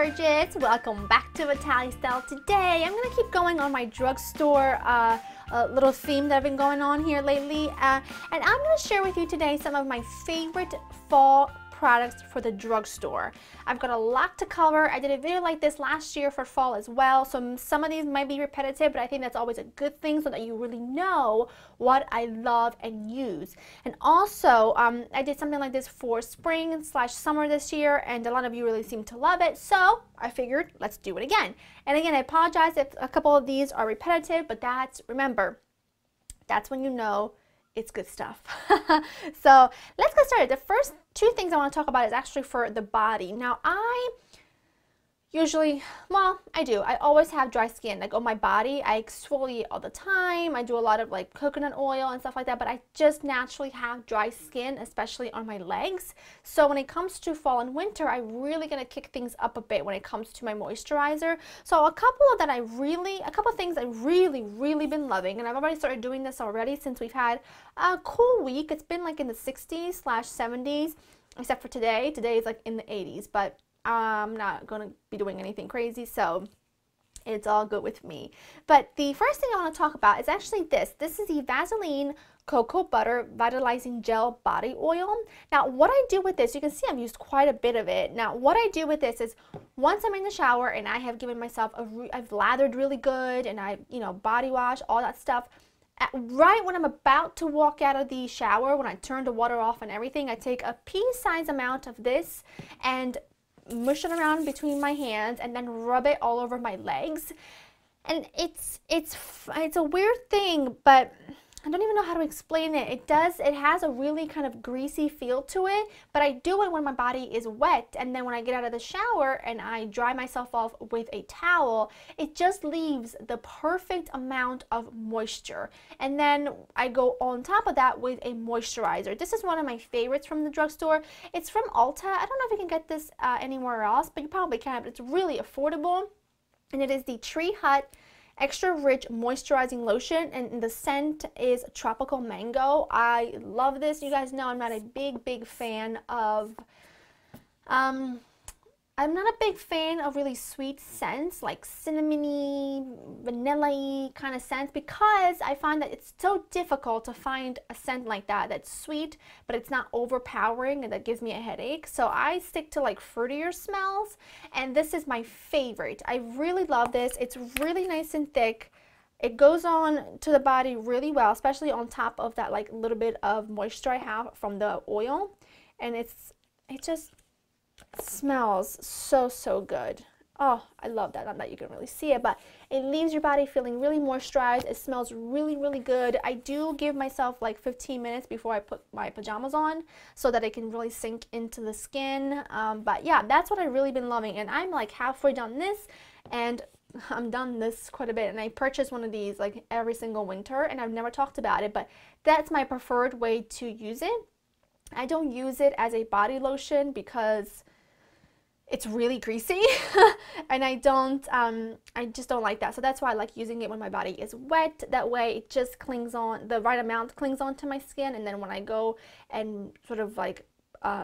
gorgeous. Welcome back to Vitale Style. Today I'm gonna keep going on my drugstore little theme that I've been going on here lately, and I'm gonna share with you today some of my favorite fall products for the drugstore. I've got a lot to cover. I did a video like this last year for fall as well, so some of these might be repetitive, but I think that's always a good thing so that you really know what I love and use. And also, I did something like this for spring/summer this year, and a lot of you really seem to love it, so I figured let's do it again. And again, I apologize if a couple of these are repetitive, but remember, that's when you know it's good stuff. So let's get started. The first two things I want to talk about is actually for the body. Now I usually, well, I always have dry skin. Like on my body, I exfoliate all the time. I do a lot of like coconut oil and stuff like that, but I just naturally have dry skin, especially on my legs. So when it comes to fall and winter, I really gonna kick things up a bit when it comes to my moisturizer. So a couple of things I really been loving, and I've already started doing this already since we've had a cool week. It's been like in the 60s/70s, except for today. Today is like in the 80s, but I'm not going to be doing anything crazy, so it's all good with me. But the first thing I want to talk about is actually this. This is the Vaseline Cocoa Butter Vitalizing Gel Body Oil. Now, what I do with this, you can see I've used quite a bit of it. Now, what I do with this is once I'm in the shower and I have given myself I've lathered really good and I, body wash, all that stuff. Right when I'm about to walk out of the shower, when I turn the water off and everything, I take a pea-sized amount of this and mush it around between my hands and then rub it all over my legs. And it's a weird thing, but I don't even know how to explain it. It has a really kind of greasy feel to it, but I do it when my body is wet, and then when I get out of the shower and I dry myself off with a towel, it just leaves the perfect amount of moisture. And then I go on top of that with a moisturizer. This is one of my favorites from the drugstore. It's from Ulta. I don't know if you can get this anywhere else, but you probably can, but it's really affordable. And it is the Tree Hut Extra Rich Moisturizing Lotion, and the scent is Tropical Mango. I love this. You guys know I'm not a big fan of really sweet scents like cinnamony, vanilla-y kind of scents, because I find that it's so difficult to find a scent like that that's sweet but it's not overpowering and that gives me a headache. So I stick to like fruitier smells, and this is my favorite. I really love this. It's really nice and thick. It goes on to the body really well, especially on top of that like little bit of moisture I have from the oil, and it just smells so good. Oh, I love that. Not that you can really see it, but it leaves your body feeling really moisturized. It smells really good. I do give myself like 15 minutes before I put my pajamas on so that it can really sink into the skin. But yeah, that's what I've really been loving, and I'm like halfway done this, and I'm done this quite a bit, and I purchase one of these like every single winter, and I've never talked about it, but that's my preferred way to use it. I don't use it as a body lotion because it's really greasy and I just don't like that. So that's why I like using it when my body is wet. That way it just clings on, the right amount clings onto my skin, and then when I go and sort of like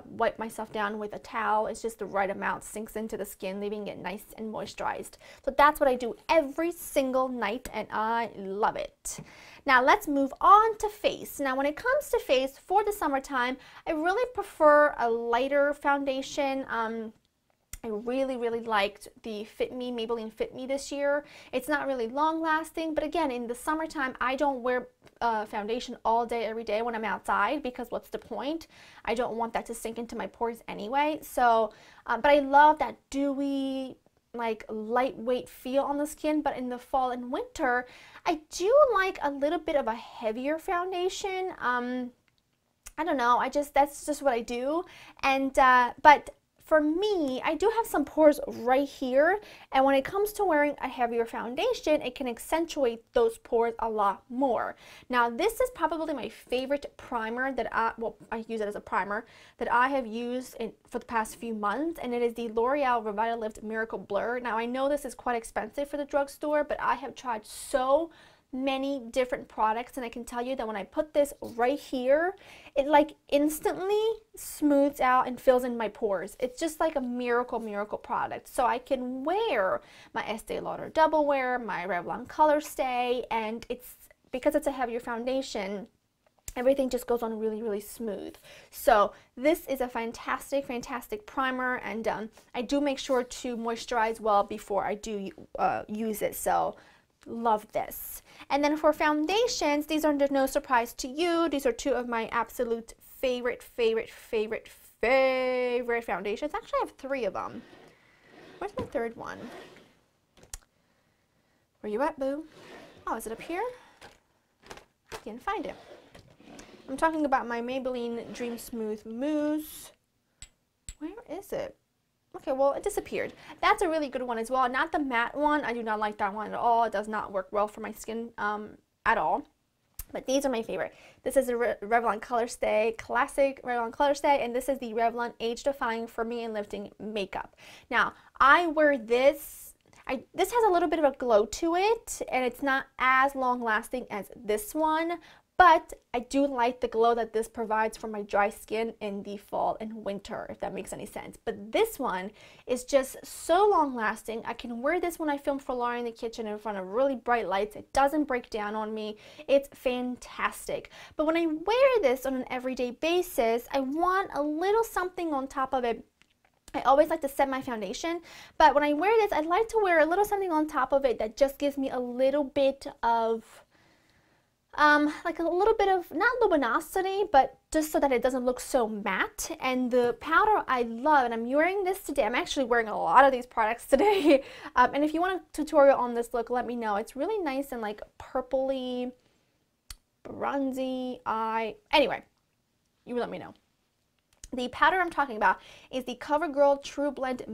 wipe myself down with a towel, it's just the right amount sinks into the skin, leaving it nice and moisturized. So that's what I do every single night, and I love it. Now let's move on to face. Now when it comes to face for the summertime, I really prefer a lighter foundation. I really liked the Fit Me, Maybelline Fit Me this year. It's not really long lasting, but again, in the summertime, I don't wear foundation all day, every day when I'm outside, because what's the point? I don't want that to sink into my pores anyway. So, but I love that dewy, like lightweight feel on the skin. But in the fall and winter, I do like a little bit of a heavier foundation. I don't know, that's just what I do. And, but for me, I do have some pores right here, and when it comes to wearing a heavier foundation, it can accentuate those pores a lot more. Now, this is probably my favorite primer that I use it as a primer, that I have used for the past few months, and it is the L'Oreal Revitalift Miracle Blur. Now, I know this is quite expensive for the drugstore, but I have tried so many different products, and I can tell you that when I put this right here, it like instantly smooths out and fills in my pores. It's just like a miracle product. So I can wear my Estee Lauder Double Wear, my Revlon Colorstay, and it's because it's a heavier foundation, everything just goes on really smooth. So this is a fantastic primer, and I do make sure to moisturize well before I do use it. So love this. And then for foundations, these are no surprise to you. These are two of my absolute favorite foundations. Actually, I have three of them. Where's my third one? Where you at, boo? Oh, is it up here? I can't find it. I'm talking about my Maybelline Dream Smooth Mousse. Where is it? Okay, well, it disappeared. That's a really good one as well. Not the matte one. I do not like that one at all. It does not work well for my skin at all. But these are my favorite. This is a Revlon Colorstay, classic Revlon Colorstay, and this is the Revlon Age Defying for Me and Lifting Makeup. Now, I wear this. This has a little bit of a glow to it, and it's not as long lasting as this one, but I do like the glow that this provides for my dry skin in the fall and winter, if that makes any sense. But this one is just so long lasting. I can wear this when I film for Laura in the kitchen in front of really bright lights. It doesn't break down on me. It's fantastic. But when I wear this on an everyday basis, I want a little something on top of it. I always like to set my foundation, but when I wear this, I'd like to wear a little something on top of it that just gives me a little bit of like a little bit of, not luminosity, but just so that it doesn't look so matte. And the powder I love, and I'm wearing this today. I'm actually wearing a lot of these products today. And if you want a tutorial on this look, let me know. It's really nice and like purpley, bronzy eye. Anyway, you let me know. The powder I'm talking about is the Covergirl Trublend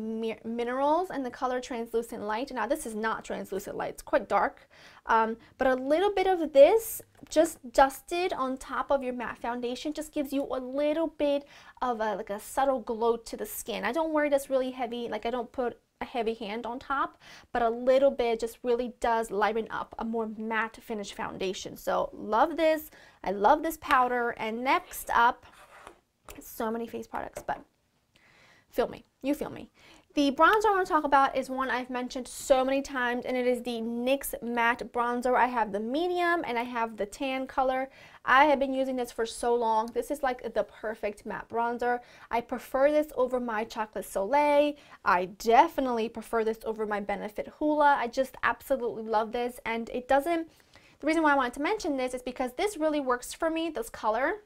Minerals and the color Translucent Light. Now this is not translucent light, it's quite dark, but a little bit of this just dusted on top of your matte foundation just gives you a little bit of like a subtle glow to the skin. I don't wear this really heavy, like I don't put a heavy hand on top, but a little bit just really does liven up a more matte finish foundation. So love this. I love this powder. And next up, so many face products, but feel me, you feel me. The bronzer I want to talk about is one I've mentioned so many times, and it is the NYX Matte Bronzer. I have the medium and I have the tan color. I have been using this for so long. This is like the perfect matte bronzer. I prefer this over my Chocolate Soleil. I definitely prefer this over my Benefit Hoola. I just absolutely love this, and it doesn't, the reason why I wanted to mention this is because this really works for me, this color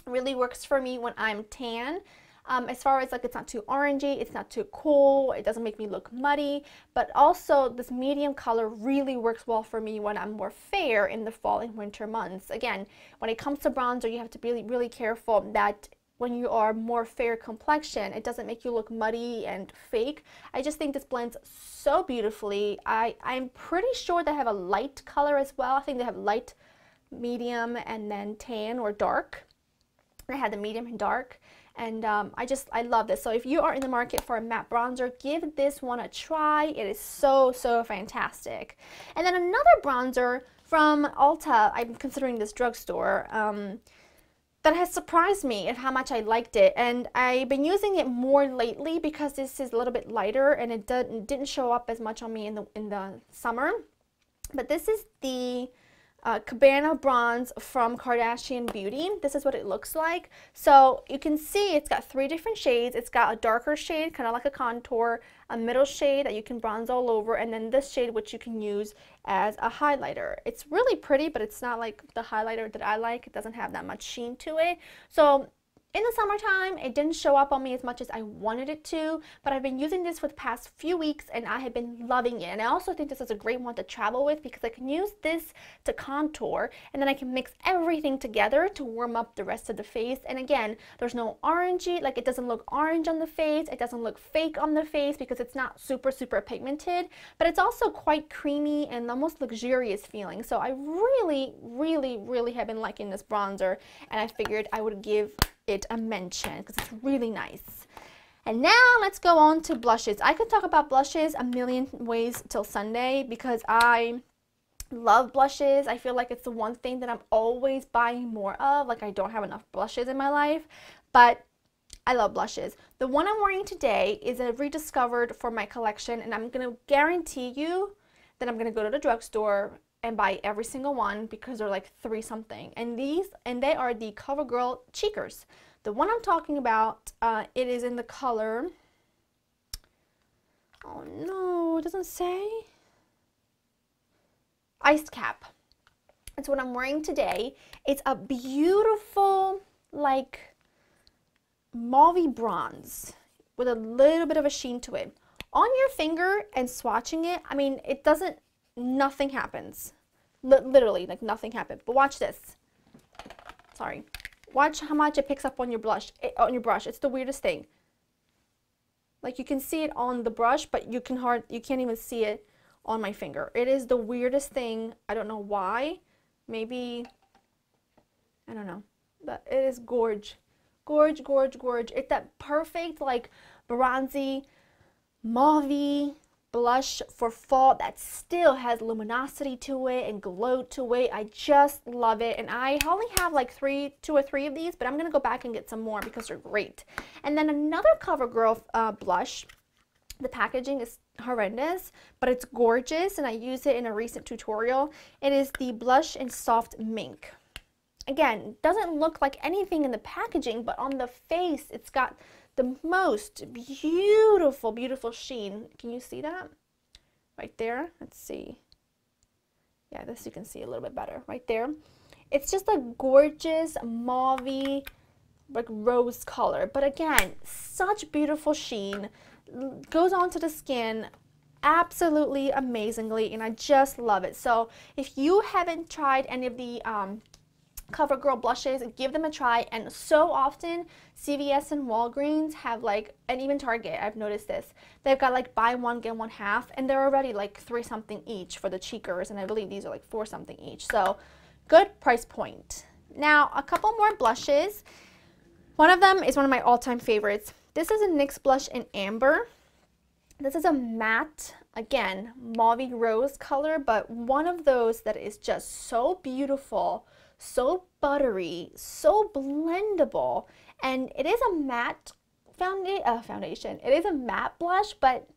really works for me when I'm tan. As far as like it's not too orangey, it's not too cool, it doesn't make me look muddy, but also this medium color really works well for me when I'm more fair in the fall and winter months. Again, when it comes to bronzer, you have to be really careful that when you are more fair complexion, it doesn't make you look muddy and fake. I just think this blends so beautifully. I'm pretty sure they have a light color as well. I think they have light, medium, and then tan or dark. I had the medium and dark, and I love this. So if you are in the market for a matte bronzer, give this one a try. It is so fantastic. And then another bronzer from Ulta, I'm considering this drugstore, that has surprised me at how much I liked it, and I've been using it more lately because this is a little bit lighter and it didn't show up as much on me in the summer. But this is the Cabana bronze from Kardashian Beauty. This is what it looks like. So you can see it's got 3 different shades. It's got a darker shade, kind of like a contour, a middle shade that you can bronze all over, and then this shade which you can use as a highlighter. It's really pretty, but it's not like the highlighter that I like. It doesn't have that much sheen to it. So in the summertime, it didn't show up on me as much as I wanted it to, but I've been using this for the past few weeks and I have been loving it. And I also think this is a great one to travel with because I can use this to contour and then I can mix everything together to warm up the rest of the face. And again, there's no orangey, like it doesn't look orange on the face, it doesn't look fake on the face because it's not super pigmented, but it's also quite creamy and almost luxurious feeling. So I really have been liking this bronzer, and I figured I would give it a mention because it's really nice. And now let's go on to blushes. I could talk about blushes a million ways till Sunday because I love blushes. I feel like it's the one thing that I'm always buying more of. Like, I don't have enough blushes in my life, but I love blushes. The one I'm wearing today is a rediscovered for my collection, and I'm going to guarantee you that I'm going to go to the drugstore and buy every single one because they're like $3 something. And they are the Covergirl Cheekers. The one I'm talking about, it is in the color, oh no, it doesn't say. Iced Cap. It's what I'm wearing today. It's a beautiful, like, mauve bronze with a little bit of a sheen to it. On your finger and swatching it, I mean, it doesn't, nothing happens. Literally, like, nothing happened. But watch this. Sorry. Watch how much it picks up on your brush. It's the weirdest thing. Like, you can see it on the brush, but you can't even see it on my finger. It is the weirdest thing. I don't know why. Maybe, I don't know. But it is gorge. Gorge, gorge, gorge. It's that perfect, like, bronzy, mauve blush for fall that still has luminosity to it and glow to it. I just love it, and I only have like 2 or 3 of these, but I'm gonna go back and get some more because they're great. And then another CoverGirl blush. The packaging is horrendous, but it's gorgeous, and I used it in a recent tutorial. It is the Blush in Soft Mink. Again, doesn't look like anything in the packaging, but on the face, it's got the most beautiful, beautiful sheen. Can you see that? Right there. Let's see. Yeah, this you can see a little bit better. Right there. It's just a gorgeous mauve, like rose color. But again, such beautiful sheen. Goes onto the skin absolutely amazingly, and I just love it. So if you haven't tried any of the CoverGirl blushes, give them a try. And so often CVS and Walgreens have, like, and even Target, I've noticed this, they've got like buy one get one half, and they're already like $3 something each for the cheekers, and I believe these are like $4 something each. So good price point. Now a couple more blushes. One of them is one of my all-time favorites. This is a NYX blush in Amber. This is a matte, again, mauve rose color, but one of those that is just so beautiful, so buttery, so blendable. And it is a matte foundation. It is a matte blush, but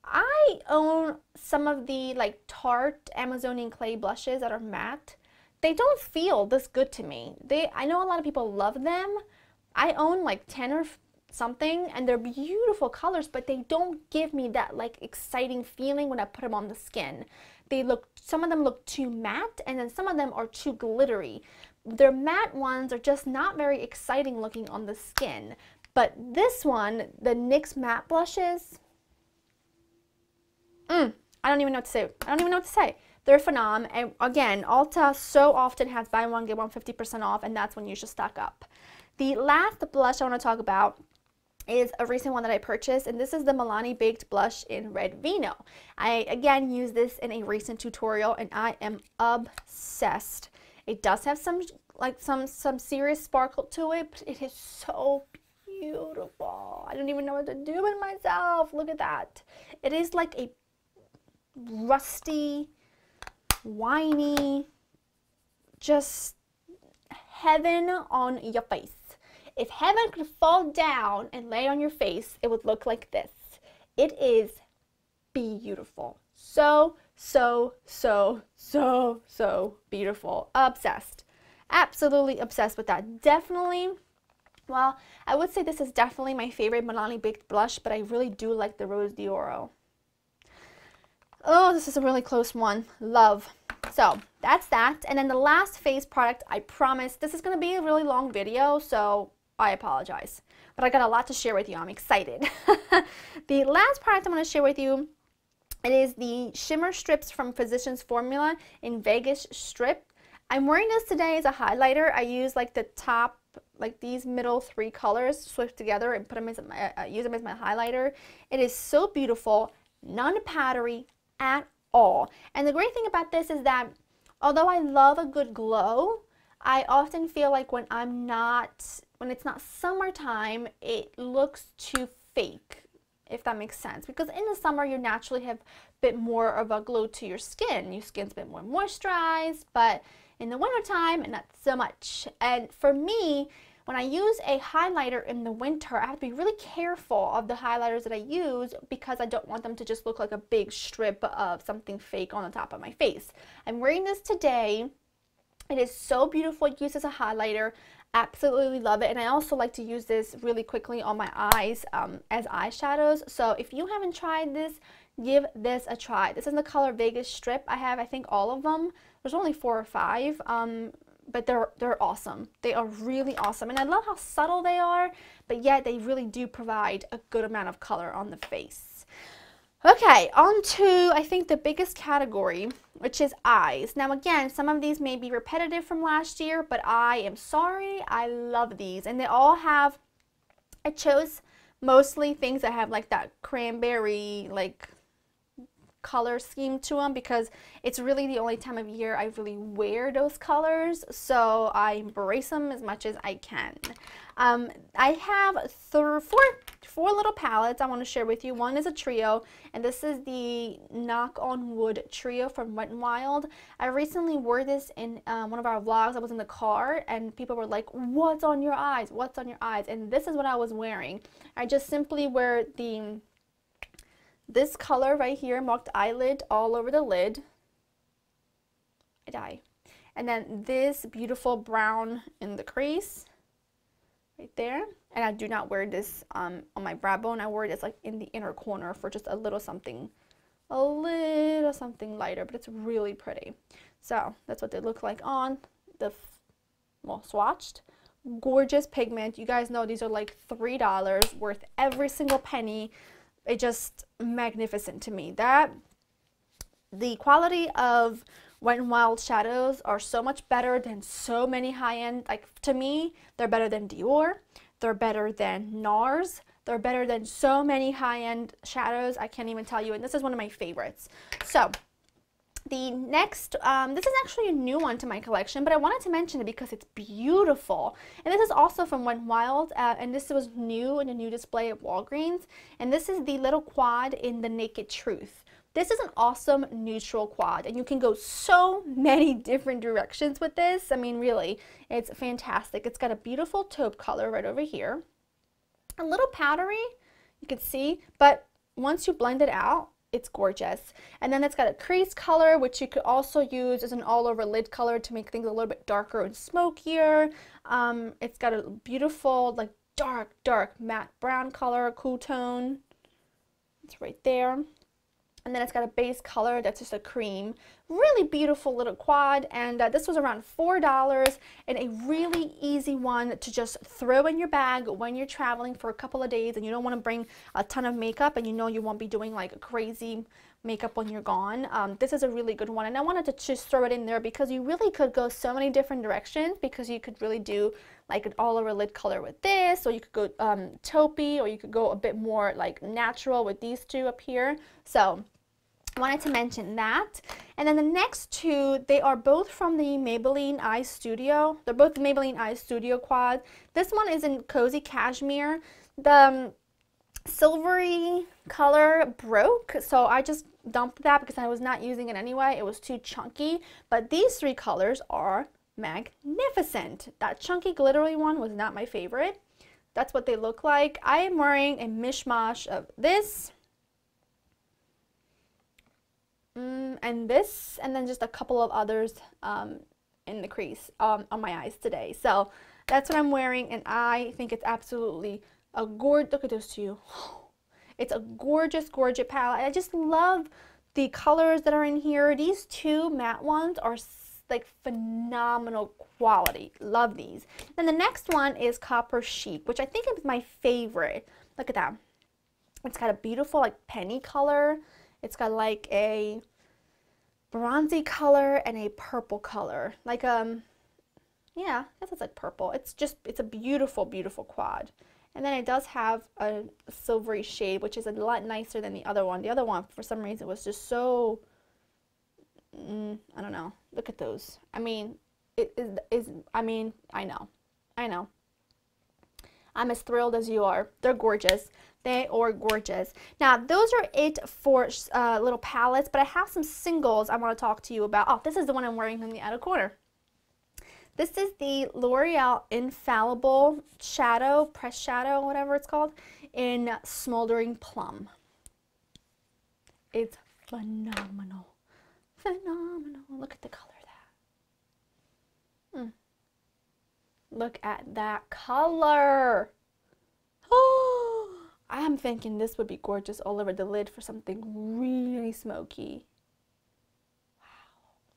I own some of the like Tarte Amazonian clay blushes that are matte. They don't feel this good to me. I know a lot of people love them. I own like 10 or something, and they're beautiful colors, but they don't give me that like exciting feeling when I put them on the skin. Some of them look too matte, and then some of them are too glittery. Their matte ones are just not very exciting looking on the skin. But this one, the NYX Matte blushes, I don't even know what to say. I don't even know what to say. They're phenomenal. And again, Ulta so often has buy one get one 50% off, and that's when you should stock up. The last blush I want to talk about is a recent one that I purchased, and this is the Milani Baked Blush in Red Vino. I again used this in a recent tutorial, and I am obsessed. It does have some serious sparkle to it, but it is so beautiful. I don't even know what to do with myself. Look at that. It is like a rusty, winey, just heaven on your face. If heaven could fall down and lay on your face, it would look like this. It is beautiful. So, so, so, so, so beautiful. Obsessed. Absolutely obsessed with that. Definitely, well, I would say this is definitely my favorite Milani Baked blush, but I really do like the Rose d'Oro. Oh, this is a really close one. Love. So that's that. And then the last face product, I promise, this is going to be a really long video, so I apologize. But I got a lot to share with you. I'm excited. The last product I'm going to share with you, it is the Shimmer Strips from Physicians Formula in Vegas Strip. I'm wearing this today as a highlighter. I use like the top, like these middle 3 colors, switch together and put them as use them as my highlighter. It is so beautiful, non-powdery at all. And the great thing about this is that although I love a good glow, I often feel like when it's not summertime, it looks too fake. if that makes sense. Because in the summer, you naturally have a bit more of a glow to your skin. Your skin's a bit more moisturized, but in the wintertime, not so much. And for me, when I use a highlighter in the winter, I have to be really careful of the highlighters that I use because I don't want them to just look like a big strip of something fake on the top of my face. I'm wearing this today. It is so beautiful used as a highlighter. Absolutely love it. And I also like to use this really quickly on my eyes as eyeshadows. So if you haven't tried this, give this a try. This is the color Vegas Strip. I have, I think, all of them. There's only 4 or 5. But they're awesome. They are really awesome. And I love how subtle they are, but yet they really do provide a good amount of color on the face. Okay, on to, I think, the biggest category, which is eyes. Now again, some of these may be repetitive from last year, but I am sorry, I love these. And they all have, I chose mostly things that have like that cranberry, like, color scheme to them because it's really the only time of year I really wear those colors, so I embrace them as much as I can. I have four little palettes I want to share with you. One is a trio, and this is the Knock on Wood trio from Wet n Wild. I recently wore this in one of our vlogs. I was in the car and people were like, what's on your eyes? What's on your eyes? And this is what I was wearing. I just simply wear this color right here, marked eyelid all over the lid. I die. And then this beautiful brown in the crease, right there. And I do not wear this on my brow bone. I wear this like in the inner corner for just a little something lighter, but it's really pretty. So that's what they look like on the, well, swatched. Gorgeous pigment. You guys know these are like $3, worth every single penny. It just magnificent to me. That the quality of Wet n Wild shadows are so much better than so many high-end, like to me, they're better than Dior, they're better than NARS, they're better than so many high-end shadows, I can't even tell you, and this is one of my favorites. So the next, this is actually a new one to my collection, but I wanted to mention it because it's beautiful. And this is also from Wet n Wild, and this was new in a new display at Walgreens. And this is the little quad in the Naked Truth. This is an awesome neutral quad, and you can go so many different directions with this. I mean, really, it's fantastic. It's got a beautiful taupe color right over here. A little powdery, you can see, but once you blend it out, it's gorgeous. And then it's got a crease color, which you could also use as an all-over lid color to make things a little bit darker and smokier. It's got a beautiful, like, dark matte brown color, cool tone. It's right there. And then it's got a base color that's just a cream. Really beautiful little quad, and this was around $4 and a really easy one to just throw in your bag when you're traveling for a couple of days and you don't want to bring a ton of makeup and you know you won't be doing like crazy makeup when you're gone. This is a really good one, and I wanted to just throw it in there because you really could go so many different directions, because you could really do like an all-over lid color with this, or you could go taupey, or you could go a bit more like natural with these two up here. So I wanted to mention that. And then the next two, they are both from the Maybelline Eye Studio. They're both the Maybelline Eye Studio quad. This one is in Cozy Cashmere. The silvery color broke, so I just dumped that because I was not using it anyway. It was too chunky. But these three colors are magnificent. That chunky glittery one was not my favorite. That's what they look like. I am wearing a mishmash of this, and this, and then just a couple of others in the crease on my eyes today. So that's what I'm wearing, and I think it's absolutely a gorgeous, look at those two. It's a gorgeous palette. I just love the colors that are in here. These two matte ones are like phenomenal quality. Love these. And the next one is Copper Chic, which I think is my favorite. Look at that. It's got a beautiful like penny color. It's got like a bronzy color and a purple color. Like yeah, I guess it's like purple. It's a beautiful quad. And then it does have a silvery shade, which is a lot nicer than the other one. The other one, for some reason, was just so, I don't know. Look at those. I mean, I know. I'm as thrilled as you are. They're gorgeous. They are gorgeous. Now, those are it for little palettes, but I have some singles I want to talk to you about. Oh, this is the one I'm wearing from the outer corner. This is the L'Oreal Infallible Shadow, Press Shadow, whatever it's called, in Smoldering Plum. It's phenomenal. Phenomenal. Look at the color of that. Look at that color. Oh, I'm thinking this would be gorgeous all over the lid for something really smoky.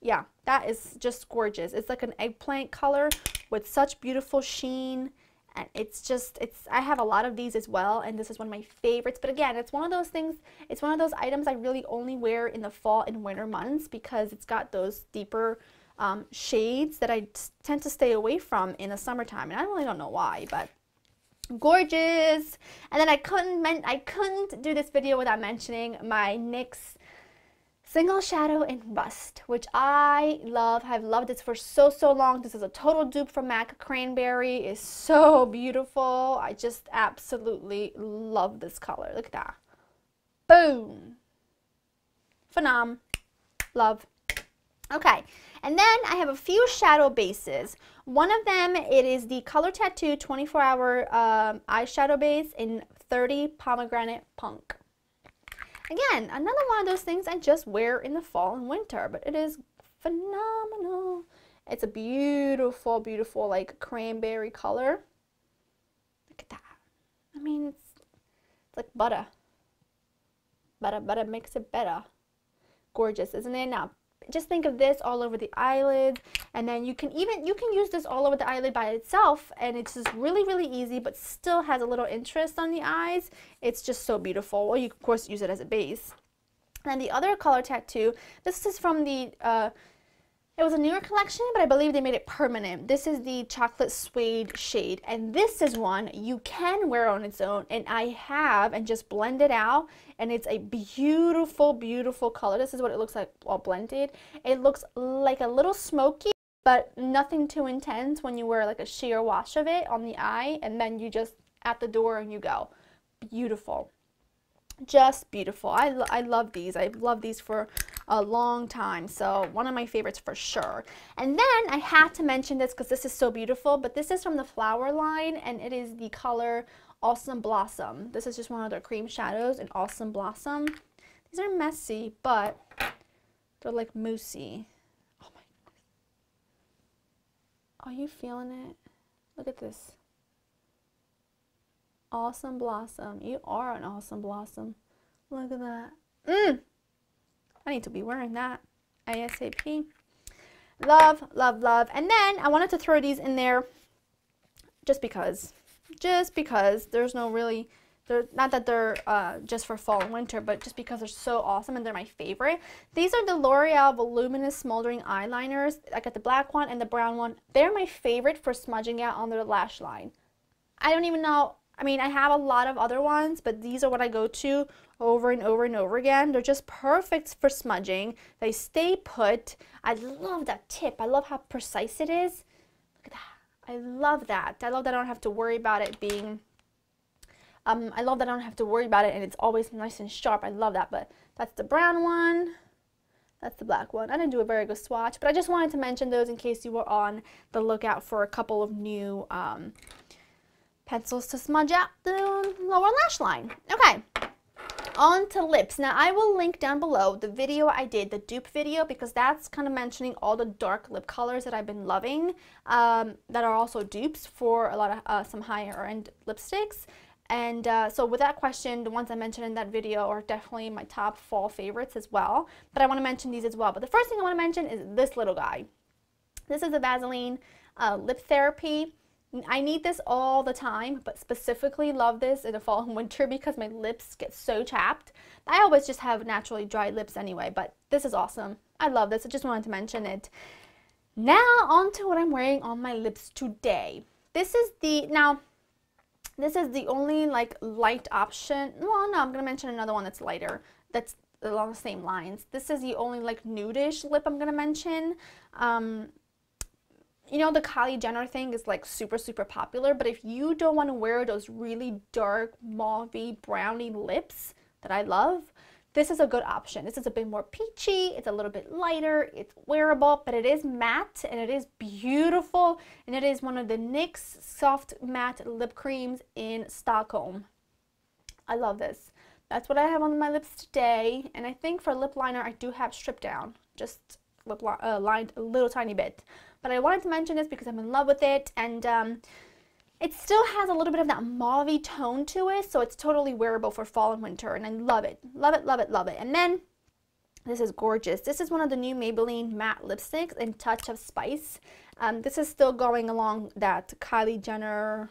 Yeah, that is just gorgeous. It's like an eggplant color with such beautiful sheen, and I have a lot of these as well, and this is one of my favorites. But again, it's one of those things, it's one of those items I really only wear in the fall and winter months because it's got those deeper shades that I tend to stay away from in the summertime, and I really don't know why, but gorgeous. And then I couldn't do this video without mentioning my NYX Single Shadow in Rust, which I love. I've loved this for so long. This is a total dupe from MAC Cranberry. It's so beautiful. I just absolutely love this color. Look at that. Boom. Phenom. Love. Okay, and then I have a few shadow bases. One of them, it is the Color Tattoo 24-hour eyeshadow base in 30 Pomegranate Punk. Again, another one of those things I just wear in the fall and winter, but it is phenomenal. It's a beautiful, beautiful, like cranberry color. Look at that. I mean, it's like butter. Butter makes it better. Gorgeous, isn't it? Now, just think of this all over the eyelids, and then you can use this all over the eyelid by itself, and it's just really easy, but still has a little interest on the eyes. It's just so beautiful. Or you of course use it as a base. And the other color tattoo, this is from the it was a newer collection, but I believe they made it permanent. This is the Chocolate Suede shade, and this is one you can wear on its own, and I have, and just blend it out, and it's a beautiful color. This is what it looks like all blended. It looks like a little smoky, but nothing too intense when you wear like a sheer wash of it on the eye, and then you just at the door and you go. Beautiful. Just beautiful. I love these. I've loved these for a long time, so one of my favorites for sure. And then I have to mention this because this is so beautiful, but this is from the Flower line, and it is the color Awesome Blossom. This is just one of their cream shadows in Awesome Blossom. These are messy, but they're like moussey. Oh my goodness. Are you feeling it? Look at this. Awesome Blossom. You are an awesome blossom. Look at that. I need to be wearing that ASAP. Love. And then I wanted to throw these in there just because there's no really, they're not that they're just for fall and winter, but just because they're so awesome and they're my favorite. These are the L'Oreal Voluminous Smoldering Eyeliners. I got the black one and the brown one. They're my favorite for smudging out on the lash line. I don't even know. I mean, I have a lot of other ones, but these are what I go to over and over again. They're just perfect for smudging. They stay put. I love that tip. I love how precise it is. Look at that. I love that. I love that I don't have to worry about it being, I love that I don't have to worry about it and it's always nice and sharp. I love that, but that's the brown one. That's the black one. I didn't do a very good swatch, but I just wanted to mention those in case you were on the lookout for a couple of new pencils to smudge out the lower lash line. Okay, on to lips. Now I will link down below the video I did, the dupe video, because that's kind of mentioning all the dark lip colors that I've been loving that are also dupes for a lot of some higher end lipsticks. And so with that question, the ones I mentioned in that video are definitely my top fall favorites as well, but I want to mention these as well. But the first thing I want to mention is this little guy. This is a Vaseline Lip Therapy. I need this all the time, but specifically love this in the fall and winter because my lips get so chapped. I always just have naturally dry lips anyway, but this is awesome. I love this. I just wanted to mention it. Now on to what I'm wearing on my lips today. This is the only like light option. Well, no, I'm going to mention another one that's lighter. That's along the same lines. This is the only like nudish lip I'm going to mention. you know, the Kylie Jenner thing is like super, super popular, but if you don't want to wear those really dark, mauvey, brownie lips that I love, this is a good option. This is a bit more peachy, it's a little bit lighter, it's wearable, but it is matte and it is beautiful, and it is one of the NYX Soft Matte Lip Creams in Stockholm. I love this. That's what I have on my lips today, and I think for lip liner I do have Strip Down, just lined a little tiny bit. But I wanted to mention this because I'm in love with it, and it still has a little bit of that mauve tone to it, so it's totally wearable for fall and winter, and I love it. Love it, love it, love it. And then, this is gorgeous. This is one of the new Maybelline matte lipsticks in Touch of Spice. This is still going along that Kylie Jenner,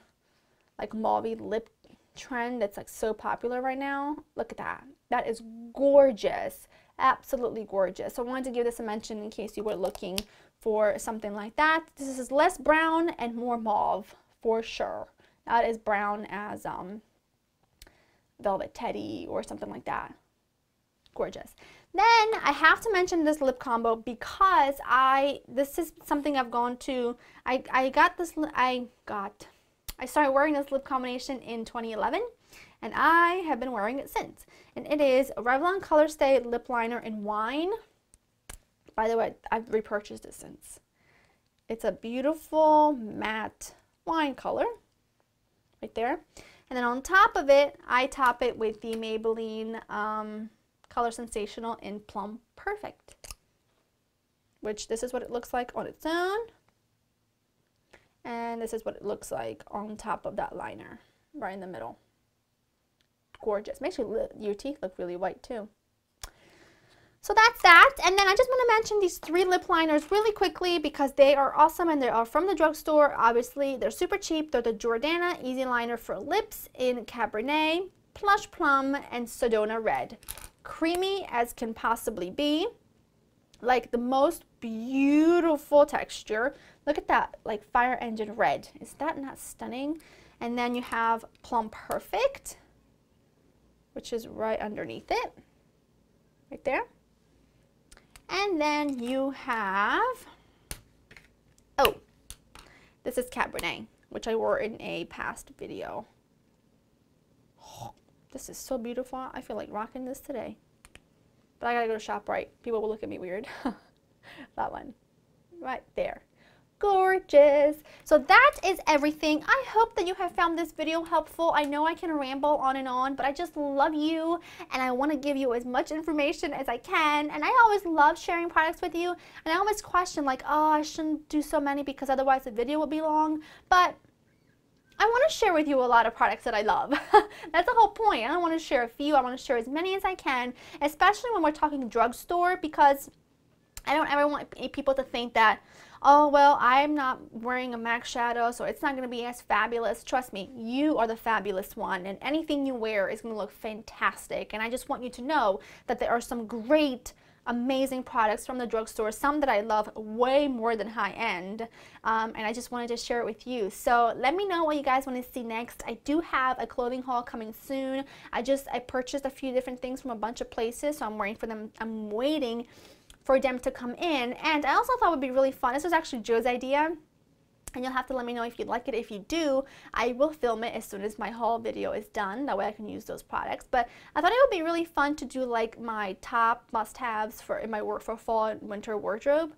like mauve lip trend that's like so popular right now. Look at that. That is gorgeous. Absolutely gorgeous. So I wanted to give this a mention in case you were looking for something like that. This is less brown and more mauve for sure. Not as brown as Velvet Teddy or something like that. Gorgeous. Then I have to mention this lip combo because this is something I've gone to. I started wearing this lip combination in 2011, and I have been wearing it since. And it is a Revlon Colorstay Lip Liner in Wine. By the way, I've repurchased it since. It's a beautiful matte wine color right there. And then on top of it, I top it with the Maybelline Color Sensational in Plum Perfect, which this is what it looks like on its own. And this is what it looks like on top of that liner, right in the middle. Gorgeous. Makes your teeth look really white too. So that's that. And then I just want to mention these 3 lip liners really quickly because they are awesome and they are from the drugstore. Obviously, they're super cheap. They're the Jordana Easy Liner for Lips in Cabernet, Plush Plum, and Sedona Red. Creamy as can possibly be. Like the most beautiful texture. Look at that, like Fire Engine Red. Is that not stunning? And then you have Plum Perfect, which is right underneath it, right there. And then you have, oh, this is Cabernet, which I wore in a past video. Oh, this is so beautiful. I feel like rocking this today. But I gotta go to ShopRite. People will look at me weird. That one, right there. Gorgeous. So that is everything. I hope that you have found this video helpful. I know I can ramble on, but I just love you and I want to give you as much information as I can. And I always love sharing products with you. And I always question like, oh, I shouldn't do so many because otherwise the video will be long. But I want to share with you a lot of products that I love. That's the whole point. I don't want to share a few. I want to share as many as I can, especially when we're talking drugstore, because I don't ever want people to think that, oh, well, I'm not wearing a MAC shadow, so it's not going to be as fabulous. Trust me, you are the fabulous one, and anything you wear is going to look fantastic. And I just want you to know that there are some great, amazing products from the drugstore, some that I love way more than high-end, and I just wanted to share it with you. So let me know what you guys want to see next. I do have a clothing haul coming soon. I purchased a few different things from a bunch of places, so I'm waiting for them to come in. And I also thought it would be really fun. This was actually Joe's idea, and you'll have to let me know if you'd like it. If you do, I will film it as soon as my haul video is done. That way I can use those products. But I thought it would be really fun to do like my top must-haves in my for fall and winter wardrobe.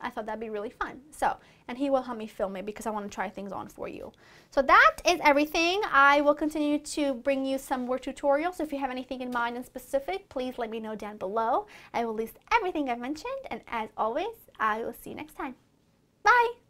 I thought that'd be really fun. So, and he will help me film it because I want to try things on for you. So that is everything. I will continue to bring you some more tutorials. So if you have anything in mind in specific, please let me know down below. I will list everything I've mentioned, and as always, I will see you next time. Bye!